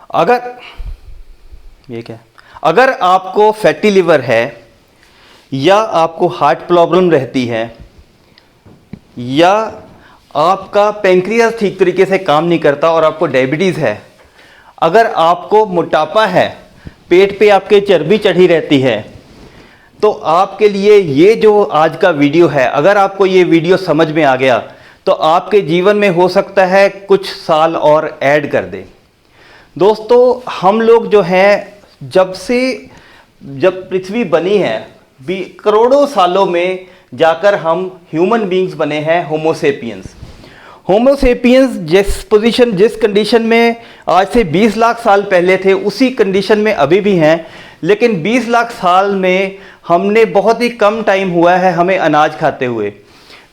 अगर ये क्या, अगर आपको फैटी लिवर है या आपको हार्ट प्रॉब्लम रहती है या आपका पेंक्रियास ठीक तरीके से काम नहीं करता और आपको डायबिटीज़ है, अगर आपको मोटापा है, पेट पे आपके चर्बी चढ़ी रहती है, तो आपके लिए ये जो आज का वीडियो है, अगर आपको ये वीडियो समझ में आ गया तो आपके जीवन में हो सकता है कुछ साल और ऐड कर दे। दोस्तों, हम लोग जो हैं जब पृथ्वी बनी है करोड़ों सालों में जाकर हम ह्यूमन बींग्स बने हैं, होमोसेपियंस। होमोसेपियंस जिस कंडीशन में आज से 20 लाख साल पहले थे उसी कंडीशन में अभी भी हैं, लेकिन 20 लाख साल में हमने बहुत ही कम टाइम हुआ है हमें अनाज खाते हुए।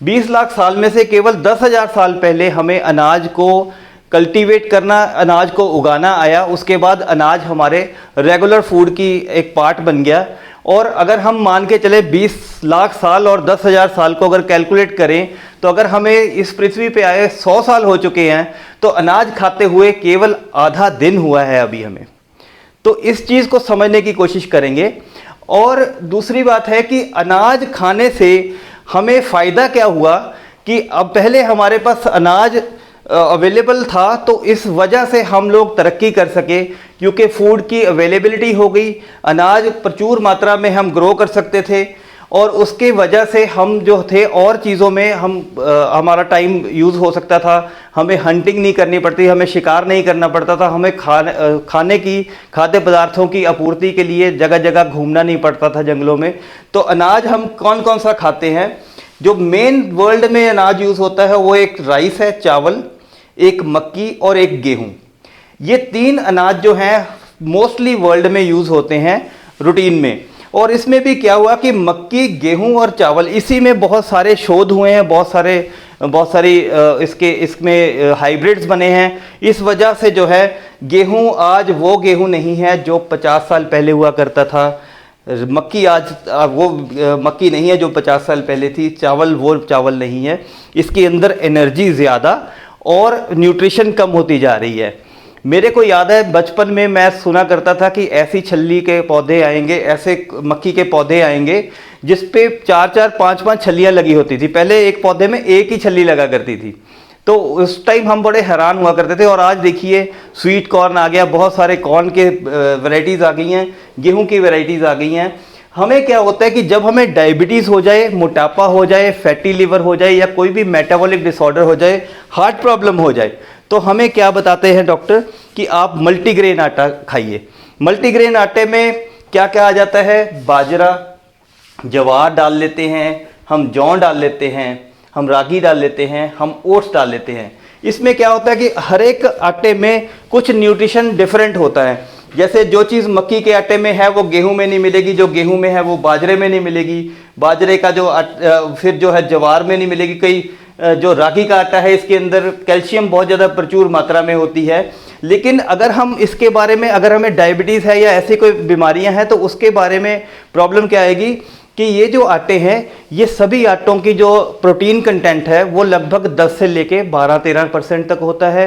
20 लाख साल में से केवल 10,000 साल पहले हमें अनाज को कल्टीवेट करना, अनाज को उगाना आया। उसके बाद अनाज हमारे रेगुलर फूड की एक पार्ट बन गया। और अगर हम मान के चले 20 लाख साल और 10,000 साल को अगर कैलकुलेट करें तो अगर हमें इस पृथ्वी पे आए 100 साल हो चुके हैं, तो अनाज खाते हुए केवल आधा दिन हुआ है अभी हमें। तो इस चीज़ को समझने की कोशिश करेंगे। और दूसरी बात है कि अनाज खाने से हमें फ़ायदा क्या हुआ कि अब पहले हमारे पास अनाज अवेलेबल था, तो इस वजह से हम लोग तरक्की कर सके, क्योंकि फूड की अवेलेबिलिटी हो गई, अनाज प्रचुर मात्रा में हम ग्रो कर सकते थे। और उसके वजह से हम जो थे और चीज़ों में हमारा टाइम यूज़ हो सकता था, हमें हंटिंग नहीं करनी पड़ती, हमें शिकार नहीं करना पड़ता था, हमें खाने की खाद्य पदार्थों की आपूर्ति के लिए जगह जगह घूमना नहीं पड़ता था जंगलों में। तो अनाज हम कौन कौन सा खाते हैं? जो मेन वर्ल्ड में अनाज यूज़ होता है वो एक राइस है, चावल, एक मक्की और एक गेहूं। ये 3 अनाज जो हैं मोस्टली वर्ल्ड में यूज़ होते हैं रूटीन में। और इसमें भी क्या हुआ कि मक्की, गेहूं और चावल, इसी में बहुत सारे शोध हुए हैं, बहुत सारी इसमें हाइब्रिड्स बने हैं। इस वजह से जो है गेहूं आज वो गेहूं नहीं है जो 50 साल पहले हुआ करता था। मक्की आज वो मक्की नहीं है जो 50 साल पहले थी। चावल वो चावल नहीं है। इसके अंदर एनर्जी ज़्यादा और न्यूट्रिशन कम होती जा रही है। मेरे को याद है बचपन में मैं सुना करता था कि ऐसी छल्ली के पौधे आएंगे, ऐसे मक्की के पौधे आएंगे जिस पे 4-4, 5-5 छल्लियाँ लगी होती थी। पहले एक पौधे में एक ही छल्ली लगा करती थी। तो उस टाइम हम बड़े हैरान हुआ करते थे। और आज देखिए स्वीट कॉर्न आ गया, बहुत सारे कॉर्न के वैरायटीज़ आ गई हैं, गेहूं की वैरायटीज़ आ गई हैं। हमें क्या होता है कि जब हमें डायबिटीज़ हो जाए, मोटापा हो जाए, फैटी लिवर हो जाए या कोई भी मेटाबॉलिक डिसऑर्डर हो जाए, हार्ट प्रॉब्लम हो जाए, तो हमें क्या बताते हैं डॉक्टर कि आप मल्टीग्रेन आटा खाइए। मल्टीग्रेन आटे में क्या क्या आ जाता है? बाजरा, ज्वार डाल लेते हैं, हम जौ डाल लेते हैं, हम रागी डाल लेते हैं, हम ओट्स डाल लेते हैं। इसमें क्या होता है कि हर एक आटे में कुछ न्यूट्रिशन डिफरेंट होता है। जैसे जो चीज़ मक्की के आटे में है वो गेहूं में नहीं मिलेगी, जो गेहूं में है वो बाजरे में नहीं मिलेगी, बाजरे का फिर जो है ज्वार में नहीं मिलेगी। कई जो रागी का आटा है इसके अंदर कैल्शियम बहुत ज़्यादा प्रचुर मात्रा में होती है। लेकिन अगर हम इसके बारे में, अगर हमें डायबिटीज़ है या ऐसी कोई बीमारियां हैं, तो उसके बारे में प्रॉब्लम क्या आएगी कि ये जो आटे हैं, ये सभी आटों की जो प्रोटीन कंटेंट है वो लगभग 10 से लेके 12-13% तक होता है।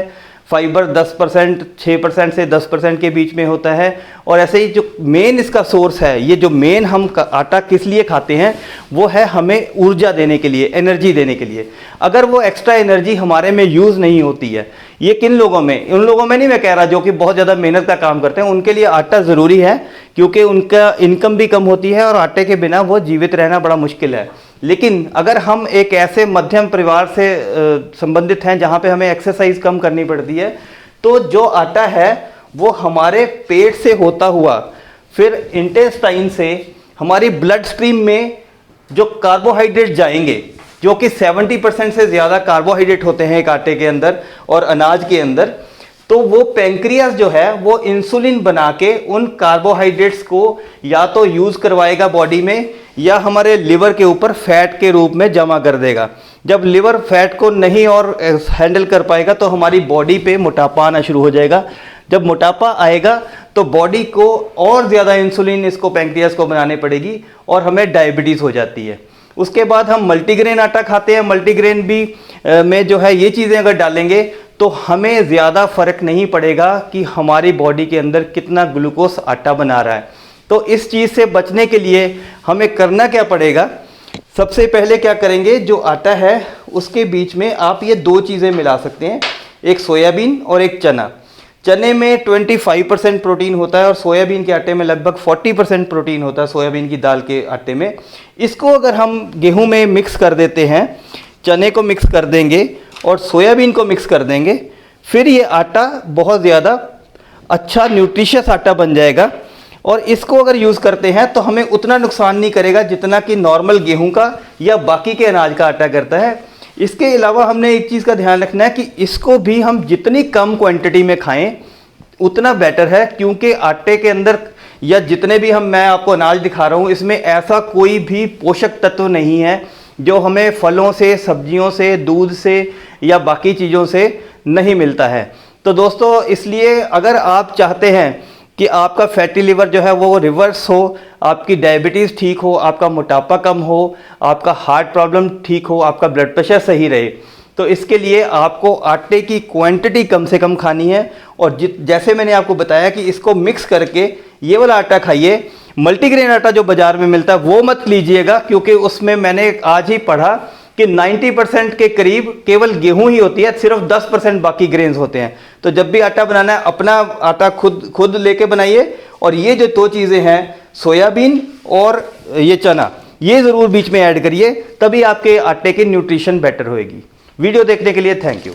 फाइबर 10%, 6% से 10% के बीच में होता है। और ऐसे ही जो मेन इसका सोर्स है, ये जो मेन हम आटा किस लिए खाते हैं वो है हमें ऊर्जा देने के लिए, एनर्जी देने के लिए। अगर वो एक्स्ट्रा एनर्जी हमारे में यूज़ नहीं होती है, ये किन लोगों में? उन लोगों में नहीं मैं कह रहा जो कि बहुत ज़्यादा मेहनत का काम करते हैं, उनके लिए आटा ज़रूरी है, क्योंकि उनका इनकम भी कम होती है और आटे के बिना वो जीवित रहना बड़ा मुश्किल है। लेकिन अगर हम एक ऐसे मध्यम परिवार से संबंधित हैं जहाँ पे हमें एक्सरसाइज कम करनी पड़ती है, तो जो आटा है वो हमारे पेट से होता हुआ फिर इंटेस्टाइन से हमारी ब्लड स्ट्रीम में जो कार्बोहाइड्रेट जाएंगे, जो कि 70% से ज़्यादा कार्बोहाइड्रेट होते हैं एक आटे के अंदर और अनाज के अंदर, तो वो पेंक्रियास जो है वो इंसुलिन बना के उन कार्बोहाइड्रेट्स को या तो यूज़ करवाएगा बॉडी में या हमारे लिवर के ऊपर फैट के रूप में जमा कर देगा। जब लिवर फैट को नहीं और हैंडल कर पाएगा तो हमारी बॉडी पे मोटापा आना शुरू हो जाएगा। जब मोटापा आएगा तो बॉडी को और ज़्यादा इंसुलिन इसको पेंक्रियास को बनाने पड़ेगी और हमें डायबिटीज़ हो जाती है। उसके बाद हम मल्टीग्रेन आटा खाते हैं, मल्टीग्रेन भी में जो है ये चीज़ें अगर डालेंगे तो हमें ज़्यादा फर्क नहीं पड़ेगा कि हमारी बॉडी के अंदर कितना ग्लूकोज आटा बना रहा है। तो इस चीज़ से बचने के लिए हमें करना क्या पड़ेगा, सबसे पहले क्या करेंगे, जो आटा है उसके बीच में आप ये दो चीज़ें मिला सकते हैं, एक सोयाबीन और एक चना। चने में 25% प्रोटीन होता है और सोयाबीन के आटे में लगभग 40% प्रोटीन होता है, सोयाबीन की दाल के आटे में। इसको अगर हम गेहूं में मिक्स कर देते हैं, चने को मिक्स कर देंगे और सोयाबीन को मिक्स कर देंगे, फिर ये आटा बहुत ज़्यादा अच्छा न्यूट्रिशियस आटा बन जाएगा। और इसको अगर यूज़ करते हैं तो हमें उतना नुकसान नहीं करेगा जितना कि नॉर्मल गेहूं का या बाकी के अनाज का आटा करता है। इसके अलावा हमने एक चीज़ का ध्यान रखना है कि इसको भी हम जितनी कम क्वांटिटी में खाएं उतना बेटर है, क्योंकि आटे के अंदर या जितने भी मैं आपको अनाज दिखा रहा हूँ इसमें ऐसा कोई भी पोषक तत्व नहीं है जो हमें फलों से, सब्जियों से, दूध से या बाकी चीज़ों से नहीं मिलता है। तो दोस्तों, इसलिए अगर आप चाहते हैं कि आपका फैटी लिवर जो है वो रिवर्स हो, आपकी डायबिटीज़ ठीक हो, आपका मोटापा कम हो, आपका हार्ट प्रॉब्लम ठीक हो, आपका ब्लड प्रेशर सही रहे, तो इसके लिए आपको आटे की क्वांटिटी कम से कम खानी है। और जैसे मैंने आपको बताया कि इसको मिक्स करके ये वाला आटा खाइए। मल्टीग्रेन आटा जो बाज़ार में मिलता है वो मत लीजिएगा, क्योंकि उसमें मैंने आज ही पढ़ा कि 90% के करीब केवल गेहूं ही होती है, सिर्फ 10% बाकी ग्रेन्स होते हैं। तो जब भी आटा बनाना है अपना आटा खुद लेके बनाइए। और ये जो दो चीज़ें हैं, सोयाबीन और ये चना, ये ज़रूर बीच में ऐड करिए, तभी आपके आटे की न्यूट्रिशन बेटर होएगी। वीडियो देखने के लिए थैंक यू।